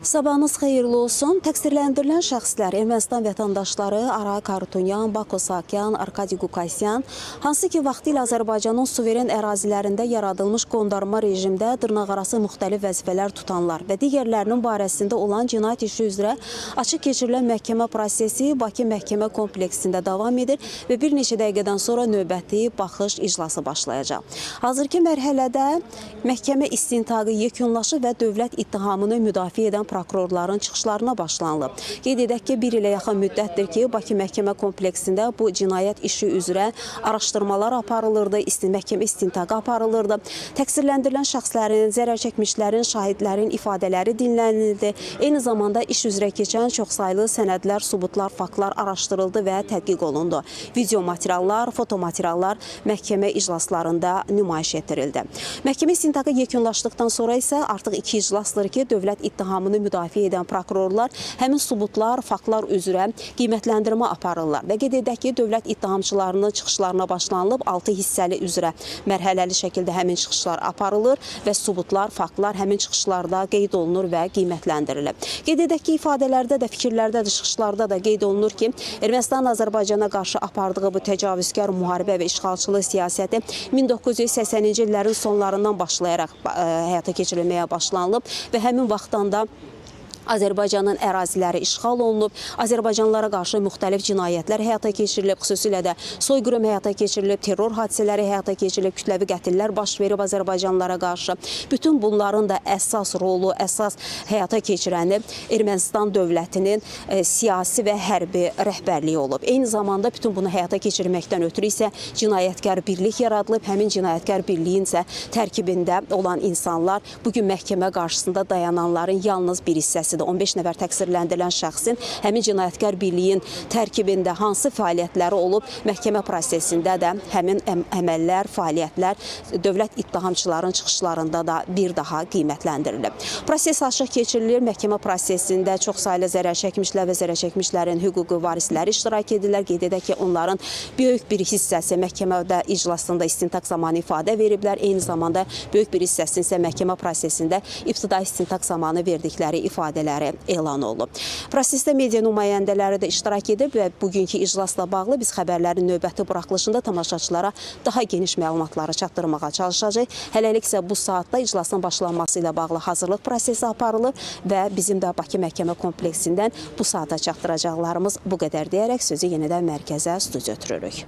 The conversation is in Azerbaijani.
Sabahınız xeyirli olsun. Təqsirləndirilən şəxslər Ermənistan vətəndaşları Aray Karutunyan, Bako Sakyan, Arkadi Qukasyan, hansı ki vaxtilə Azərbaycanın suveren ərazilərində yaradılmış qondarma rejimdə dırnaqarası müxtəlif vəzifələr tutanlar və digərlərinin barəsində olan cinayət işi üzrə açıq keçirilən məhkəmə prosesi Bakı məhkəmə kompleksində davam edir və bir neçə dəqiqədən sonra növbəti baxış iclası başlayacaq. Hazırki mərhələdə məhkəmə istintaqı yekunlaşıb və dövlət ittihamını müdafiə edən prokurorların çıxışlarına başlanılıb. Qeyd edək ki, bir ilə yaxın müddətdir ki, Bakı məhkəmə kompleksində bu cinayət işi üzrə araşdırmalar aparılırdı, məhkəmə istintaqı aparılırdı. Təqsirləndirilən şəxslərin, zərər çəkmişlərin, şahidlərin ifadələri dinlənildi. Eyni zamanda iş üzrə keçən çoxsaylı sənədlər, subutlar, faktlar araşdırıldı və tədqiq olundu. Video materiallar, fotomateriallar məhkəmə iclaslarında nümayiş etdirildi. Məhkəmə istintaqı yekunlaşdıqdan sonra isə artıq 2 iclasdır ki, dövlət ittihamını müdafiə edən prokurorlar həmin subutlar, faktlar üzrə qiymətləndirmə aparırlar. Və qeyd edək ki, dövlət ittihamçılarının çıxışlarına başlanılıb, 6 hissəli üzrə mərhələli şəkildə həmin çıxışlar aparılır və subutlar, faktlar həmin çıxışlarda qeyd olunur və qiymətləndirilib. Qeyd edək ki, ifadələrdə də, fikirlərdə də, çıxışlarda da qeyd olunur ki, Ermənistan Azərbaycana qarşı apardığı bu təcavüzkar müharibə və işğalçılıq siyasəti 1980-ci illərin sonlarından başlayaraq həyata keçirilməyə başlanılıb və həmin vaxtdan da Azərbaycanın əraziləri işğal olunub, Azərbaycanlılara qarşı müxtəlif cinayətlər həyata keçirilib, xüsusilə də soyqırım həyata keçirilib, terror hadisələri həyata keçirilib, kütləvi qətillər baş verib Azərbaycanlılara qarşı. Bütün bunların da əsas rolu, əsas həyata keçirəni Ermənistan dövlətinin siyasi və hərbi rəhbərliyi olub. Eyni zamanda bütün bunu həyata keçirməkdən ötürü isə cinayətkar birlik yaradılıb, həmin cinayətkar birliyin isə tərkibində olan insanlar bugün məhkəmə qarşısında dayananların yalnız bir hissəsi 15 nəfər təqsirləndirilən şəxsin həmin cinayətkar birliyin tərkibində hansı fəaliyyətləri olub, məhkəmə prosesində də həmin əməllər, fəaliyyətlər dövlət ittihamçıların çıxışlarında da bir daha qiymətləndirilib. Proses açıq keçirilir. Məhkəmə prosesində çoxsaylı zərər çəkmişlər və zərər çəkmişlərin hüquqi varisləri iştirak edirlər. Qeyd edək ki, onların böyük bir hissəsi məhkəmədə iclasında istintaq zamanı ifadə veriblər. Eyni zamanda böyük bir hissəsini isə məhkəmə prosesində ibtidai istintaq zamanı verdikləri ifadələr elan olunub. Prosesdə media nümayəndələri də iştirak edib və bugünkü iclasla bağlı biz xəbərlərin növbəti buraxılışında tamaşaçılara daha geniş məlumatları çatdırmağa çalışacağıq. Hələlik isə bu saatda iclasın başlanması ilə bağlı hazırlıq prosesi aparılır və bizim də Bakı məhkəmə kompleksindən bu saata çatdıracaqlarımız bu qədər deyərək sözü yenidən mərkəzə studiya ötürürük.